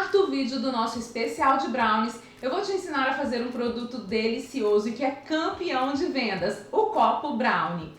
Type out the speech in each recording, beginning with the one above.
quarto vídeo do nosso especial de brownies, eu vou te ensinar a fazer um produto delicioso e que é campeão de vendas, o copo brownie.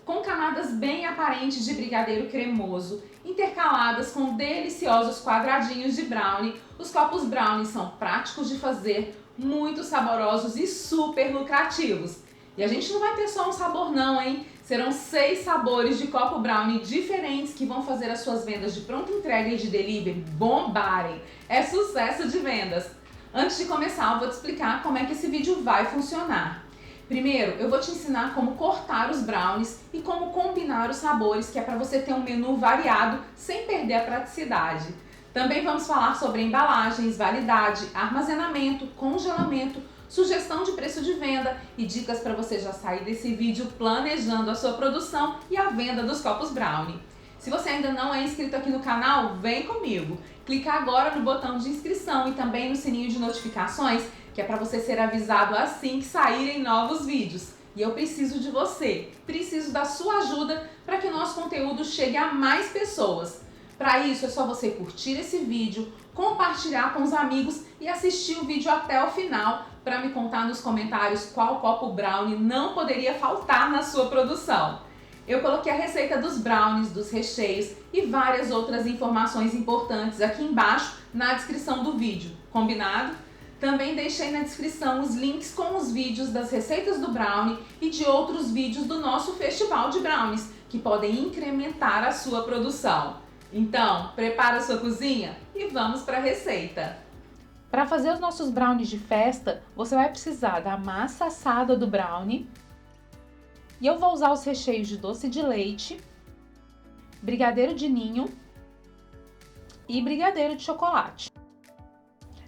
Com camadas bem aparentes de brigadeiro cremoso, intercaladas com deliciosos quadradinhos de brownie, os copos brownie são práticos de fazer, muito saborosos e super lucrativos. E a gente não vai ter só um sabor não, hein? Serão 6 sabores de copo brownie diferentes que vão fazer as suas vendas de pronta entrega e de delivery bombarem. É sucesso de vendas! Antes de começar, eu vou te explicar como é que esse vídeo vai funcionar. Primeiro, eu vou te ensinar como cortar os brownies e como combinar os sabores, que é para você ter um menu variado sem perder a praticidade. Também vamos falar sobre embalagens, validade, armazenamento, congelamento, sugestão de preço de venda e dicas para você já sair desse vídeo planejando a sua produção e a venda dos copos brownie. Se você ainda não é inscrito aqui no canal, vem comigo. Clica agora no botão de inscrição e também no sininho de notificações, que é para você ser avisado assim que saírem novos vídeos. E eu preciso de você, preciso da sua ajuda para que o nosso conteúdo chegue a mais pessoas. Para isso é só você curtir esse vídeo, compartilhar com os amigos e assistir o vídeo até o final para me contar nos comentários qual copo brownie não poderia faltar na sua produção. Eu coloquei a receita dos brownies, dos recheios e várias outras informações importantes aqui embaixo na descrição do vídeo, combinado? Também deixei na descrição os links com os vídeos das receitas do brownie e de outros vídeos do nosso festival de brownies, que podem incrementar a sua produção. Então, prepara a sua cozinha e vamos para a receita. Para fazer os nossos brownies de festa, você vai precisar da massa assada do brownie. E eu vou usar os recheios de doce de leite, brigadeiro de ninho e brigadeiro de chocolate.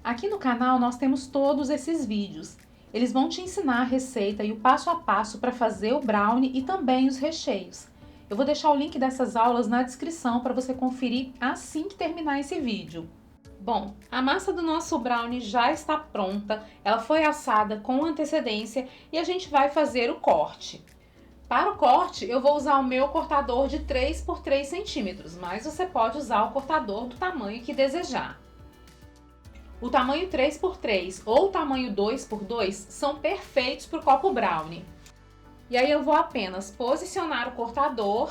Aqui no canal nós temos todos esses vídeos. Eles vão te ensinar a receita e o passo a passo para fazer o brownie e também os recheios. Eu vou deixar o link dessas aulas na descrição para você conferir assim que terminar esse vídeo. Bom, a massa do nosso brownie já está pronta, ela foi assada com antecedência e a gente vai fazer o corte. Para o corte, eu vou usar o meu cortador de 3 por 3 centímetros, mas você pode usar o cortador do tamanho que desejar. O tamanho 3 por 3 ou o tamanho 2 por 2 são perfeitos para o copo brownie. E aí eu vou apenas posicionar o cortador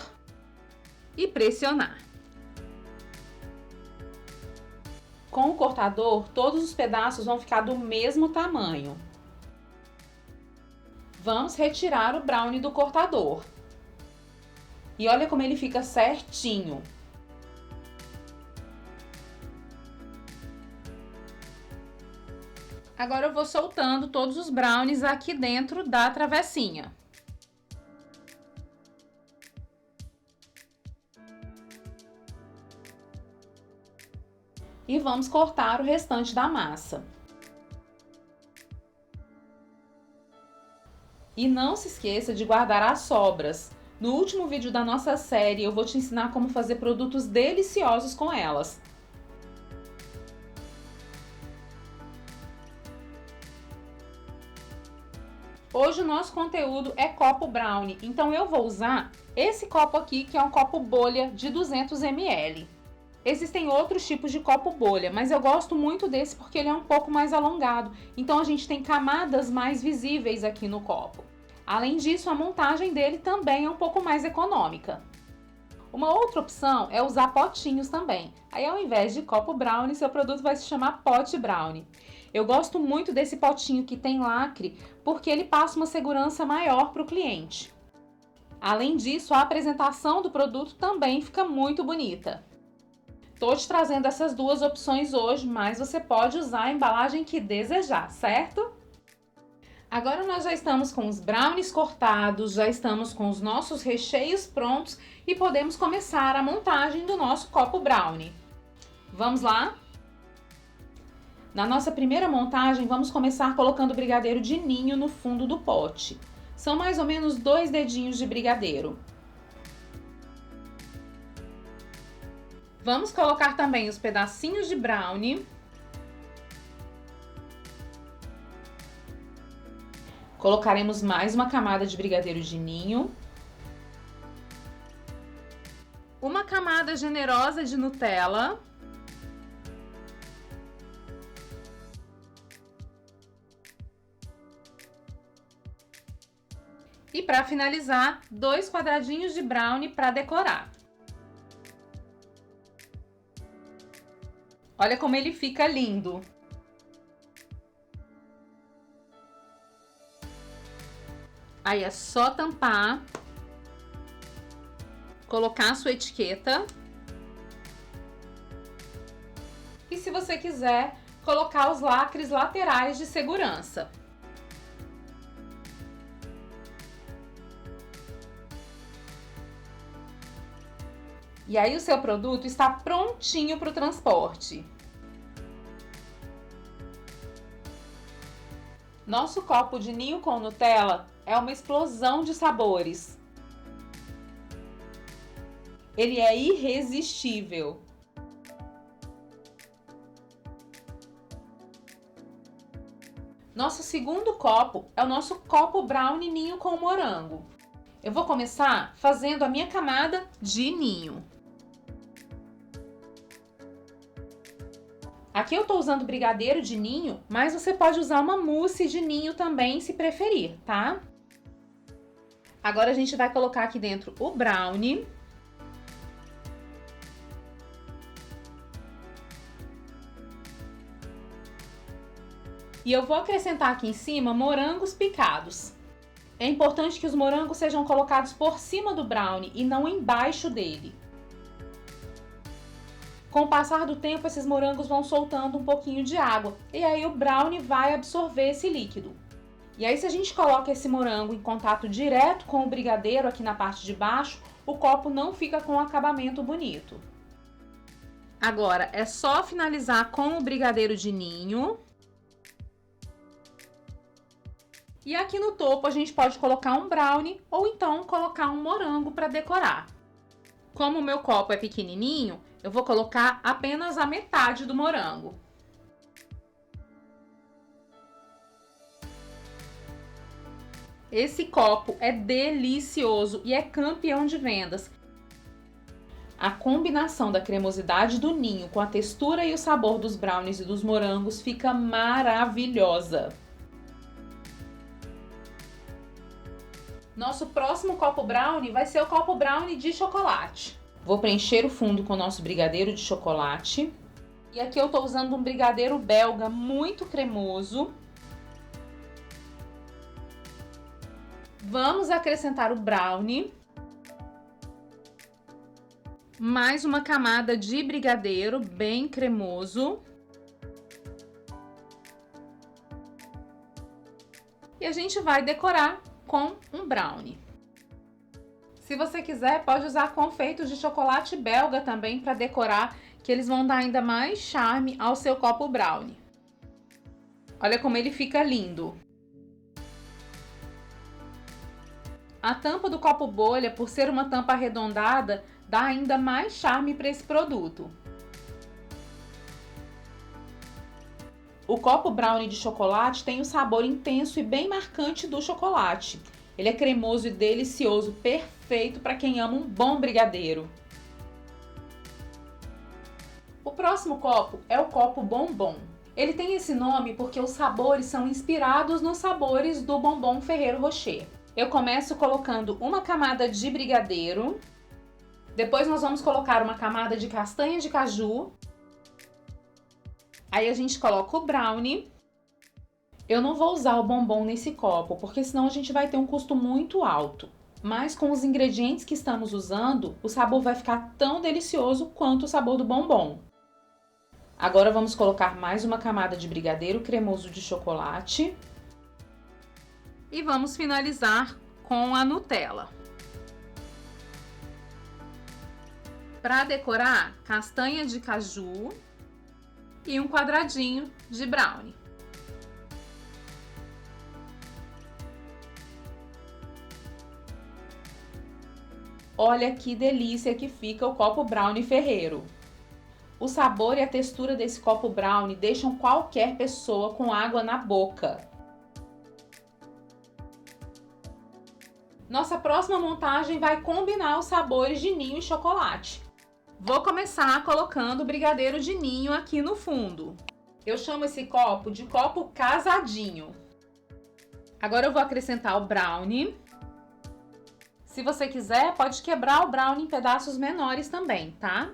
e pressionar. Com o cortador, todos os pedaços vão ficar do mesmo tamanho. Vamos retirar o brownie do cortador. E olha como ele fica certinho. Agora eu vou soltando todos os brownies aqui dentro da travessinha. E vamos cortar o restante da massa. E não se esqueça de guardar as sobras. No último vídeo da nossa série eu vou te ensinar como fazer produtos deliciosos com elas. Hoje o nosso conteúdo é copo brownie, então eu vou usar esse copo aqui, que é um copo bolha de 200 ml. Existem outros tipos de copo bolha, mas eu gosto muito desse porque ele é um pouco mais alongado, então a gente tem camadas mais visíveis aqui no copo. Além disso, a montagem dele também é um pouco mais econômica. Uma outra opção é usar potinhos também. Aí ao invés de copo brownie, seu produto vai se chamar pote brownie. Eu gosto muito desse potinho que tem lacre, porque ele passa uma segurança maior para o cliente. Além disso, a apresentação do produto também fica muito bonita. Estou te trazendo essas duas opções hoje, mas você pode usar a embalagem que desejar, certo? Agora nós já estamos com os brownies cortados, já estamos com os nossos recheios prontos e podemos começar a montagem do nosso copo brownie. Vamos lá? Na nossa primeira montagem, vamos começar colocando o brigadeiro de ninho no fundo do pote. São mais ou menos 2 dedinhos de brigadeiro. Vamos colocar também os pedacinhos de brownie. Colocaremos mais uma camada de brigadeiro de ninho. Uma camada generosa de Nutella. E para finalizar, 2 quadradinhos de brownie para decorar. Olha como ele fica lindo! Aí é só tampar, colocar a sua etiqueta. E se você quiser, colocar os lacres laterais de segurança. E aí o seu produto está prontinho para o transporte. Nosso copo de ninho com Nutella é uma explosão de sabores. Ele é irresistível. Nosso segundo copo é o nosso copo brownie ninho com morango. Eu vou começar fazendo a minha camada de ninho. Aqui eu tô usando brigadeiro de ninho, mas você pode usar uma mousse de ninho também, se preferir, tá? Agora a gente vai colocar aqui dentro o brownie. E eu vou acrescentar aqui em cima morangos picados. É importante que os morangos sejam colocados por cima do brownie e não embaixo dele. Com o passar do tempo, esses morangos vão soltando um pouquinho de água e aí o brownie vai absorver esse líquido. E aí, se a gente coloca esse morango em contato direto com o brigadeiro aqui na parte de baixo, o copo não fica com um acabamento bonito. Agora, é só finalizar com o brigadeiro de ninho. E aqui no topo a gente pode colocar um brownie ou então colocar um morango para decorar. Como o meu copo é pequenininho, eu vou colocar apenas a metade do morango. Esse copo é delicioso e é campeão de vendas. A combinação da cremosidade do ninho com a textura e o sabor dos brownies e dos morangos fica maravilhosa. Nosso próximo copo brownie vai ser o copo brownie de chocolate. Vou preencher o fundo com o nosso brigadeiro de chocolate. E aqui eu tô usando um brigadeiro belga muito cremoso. Vamos acrescentar o brownie. Mais uma camada de brigadeiro bem cremoso. E a gente vai decorar com um brownie. Se você quiser, pode usar confeitos de chocolate belga também para decorar, que eles vão dar ainda mais charme ao seu copo brownie. Olha como ele fica lindo. A tampa do copo bolha, por ser uma tampa arredondada, dá ainda mais charme para esse produto. O copo brownie de chocolate tem um sabor intenso e bem marcante do chocolate. Ele é cremoso e delicioso, perfeito para quem ama um bom brigadeiro. O próximo copo é o copo bombom. Ele tem esse nome porque os sabores são inspirados nos sabores do bombom Ferrero Rocher. Eu começo colocando uma camada de brigadeiro, depois nós vamos colocar uma camada de castanha de caju, aí a gente coloca o brownie. Eu não vou usar o bombom nesse copo, porque senão a gente vai ter um custo muito alto. Mas com os ingredientes que estamos usando, o sabor vai ficar tão delicioso quanto o sabor do bombom. Agora vamos colocar mais uma camada de brigadeiro cremoso de chocolate. E vamos finalizar com a Nutella. Para decorar, castanha de caju e um quadradinho de brownie. Olha que delícia que fica o copo brownie Ferrero. O sabor e a textura desse copo brownie deixam qualquer pessoa com água na boca. Nossa próxima montagem vai combinar os sabores de ninho e chocolate. Vou começar colocando o brigadeiro de ninho aqui no fundo. Eu chamo esse copo de copo casadinho. Agora eu vou acrescentar o brownie. Se você quiser, pode quebrar o brownie em pedaços menores também, tá?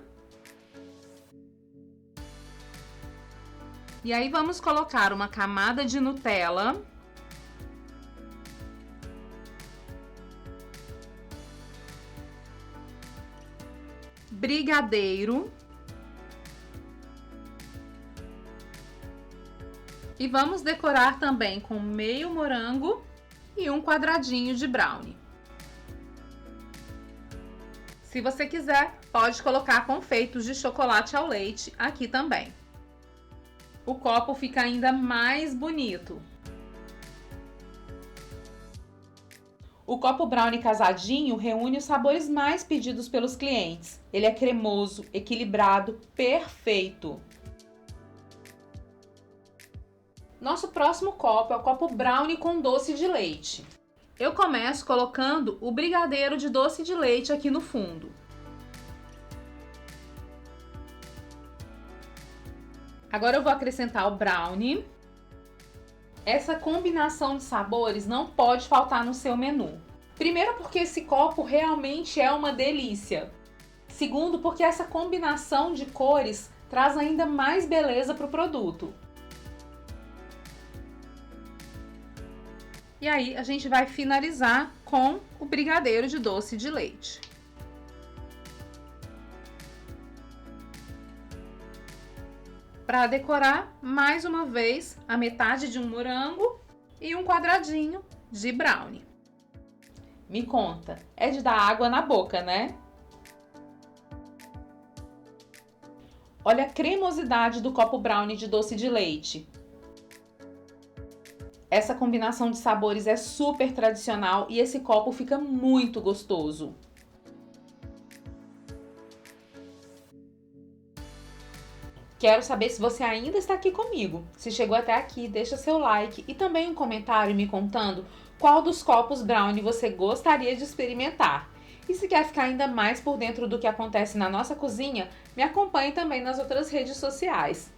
E aí vamos colocar uma camada de Nutella. Brigadeiro. E vamos decorar também com meio morango e um quadradinho de brownie. Se você quiser, pode colocar confeitos de chocolate ao leite aqui também. O copo fica ainda mais bonito. O copo brownie casadinho reúne os sabores mais pedidos pelos clientes. Ele é cremoso, equilibrado, perfeito. Nosso próximo copo é o copo brownie com doce de leite. Eu começo colocando o brigadeiro de doce de leite aqui no fundo. Agora eu vou acrescentar o brownie. Essa combinação de sabores não pode faltar no seu menu. Primeiro, porque esse copo realmente é uma delícia. Segundo, porque essa combinação de cores traz ainda mais beleza para o produto. E aí a gente vai finalizar com o brigadeiro de doce de leite. Para decorar, mais uma vez, a metade de um morango e um quadradinho de brownie. Me conta, é de dar água na boca, né? Olha a cremosidade do copo brownie de doce de leite. Essa combinação de sabores é super tradicional e esse copo fica muito gostoso. Quero saber se você ainda está aqui comigo. Se chegou até aqui, deixa seu like e também um comentário me contando qual dos copos brownie você gostaria de experimentar. E se quer ficar ainda mais por dentro do que acontece na nossa cozinha, me acompanhe também nas outras redes sociais.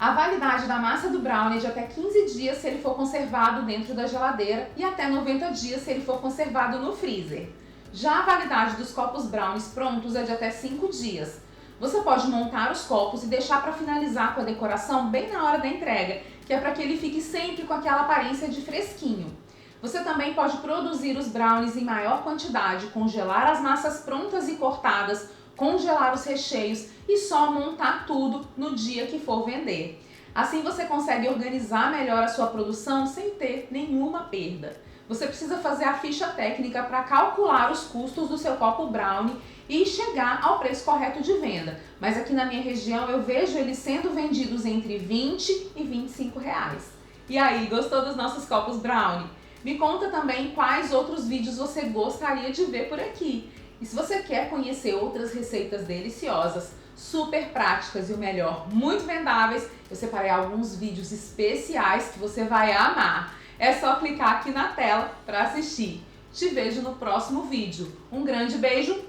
A validade da massa do brownie é de até 15 dias se ele for conservado dentro da geladeira e até 90 dias se ele for conservado no freezer. Já a validade dos copos brownies prontos é de até 5 dias. Você pode montar os copos e deixar para finalizar com a decoração bem na hora da entrega, que é para que ele fique sempre com aquela aparência de fresquinho. Você também pode produzir os brownies em maior quantidade, congelar as massas prontas e cortadas, congelar os recheios e só montar tudo no dia que for vender. Assim você consegue organizar melhor a sua produção sem ter nenhuma perda. Você precisa fazer a ficha técnica para calcular os custos do seu copo brownie e chegar ao preço correto de venda. Mas aqui na minha região eu vejo eles sendo vendidos entre 20 e 25 reais. E aí, gostou dos nossos copos brownie? Me conta também quais outros vídeos você gostaria de ver por aqui. E se você quer conhecer outras receitas deliciosas, super práticas e o melhor, muito vendáveis, eu separei alguns vídeos especiais que você vai amar. É só clicar aqui na tela para assistir. Te vejo no próximo vídeo. Um grande beijo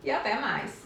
e até mais!